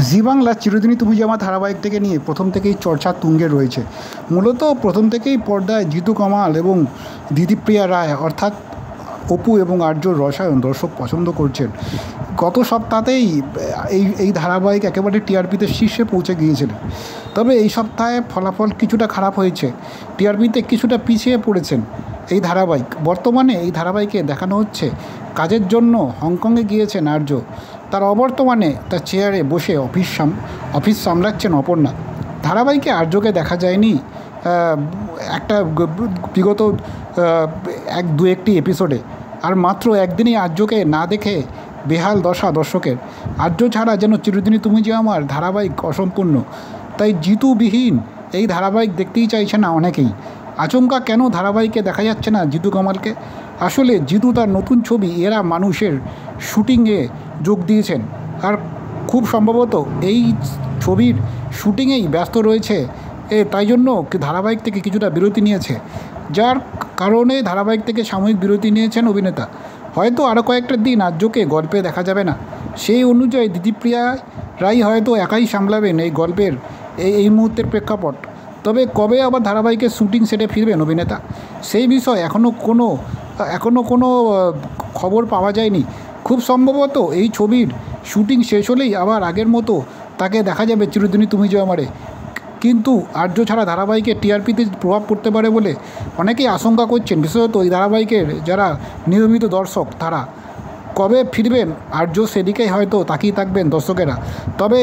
জি বাংলা চিরদিনই তুমি যে আমার ধারাবাহিক থেকে নিয়ে প্রথম থেকেই চর্চা তুঙ্গে রয়েছে। মূলত প্রথম থেকেই পর্দায় জিতু কামাল এবং দিদিপ্রিয়া রায় অর্থাৎ অপু এবং আর্যর রসায়ন দর্শক পছন্দ করছেন। গত সপ্তাহতেই এই ধারাবাহিক একেবারে টিআরপিতে শীর্ষে পৌঁছে গিয়েছিলেন। তবে এই সপ্তাহে ফলাফল কিছুটা খারাপ হয়েছে, টিআরপিতে কিছুটা পিছিয়ে পড়েছেন এই ধারাবাহিক। বর্তমানে এই ধারাবাহিকে দেখানো হচ্ছে কাজের জন্য হংকংয়ে গিয়েছেন আর্য, তার অবর্তমানে তার চেয়ারে বসে অফিস সামলাচ্ছেন অপর্ণা। ধারাবাহিকে আর্যকে দেখা যায়নি একটা বিগত একটি এপিসোডে, আর মাত্র একদিনই আর্যকে না দেখে বেহাল দশা দর্শকের। আর্য ছাড়া যেন চিরদিনই তুমি যে আমার ধারাবাহিক অসম্পূর্ণ। তাই জিতুবিহীন এই ধারাবাহিক দেখতেই চাইছে না অনেকেই। আচমকা কেন ধারাবাহিকে দেখা যাচ্ছে না জিতু কামালকে? আসলে জিতু তার নতুন ছবি এরা মানুষের শুটিংয়ে যোগ দিয়েছেন, আর খুব সম্ভবত এই ছবির শুটিংয়েই ব্যস্ত রয়েছে। তাই জন্য ধারাবাহিক থেকে কিছুটা বিরতি নিয়েছে, যার কারণে ধারাবাহিক থেকে সাময়িক বিরতি নিয়েছেন অভিনেতা। হয়তো আরও কয়েকটা দিন আর্যকে গল্পে দেখা যাবে না, সেই অনুযায়ী দিদিপ্রিয়া রায় হয়তো একাই সামলাবেন এই গল্পের এই মুহূর্তের প্রেক্ষাপট। তবে কবে আবার ধারাবাহিকের শুটিং সেটে ফিরবেন অভিনেতা, সেই বিষয়ে এখনও কোনো খবর পাওয়া যায়নি। খুব সম্ভবত এই ছবির শুটিং শেষ হলেই আবার আগের মতো তাকে দেখা যাবে চিরদিনই তুমি যে আমারে। কিন্তু আর্য ছাড়া ধারাবাহিকে টিআরপিতে প্রভাব পড়তে পারে বলে অনেকেই আশঙ্কা করছেন, বিশেষত এই ধারাবাহিকের যারা নিয়মিত দর্শক তারা। কবে ফিরবেন আর্য সেদিকেই হয়তো তাকিয়ে থাকবেন দর্শকেরা। তবে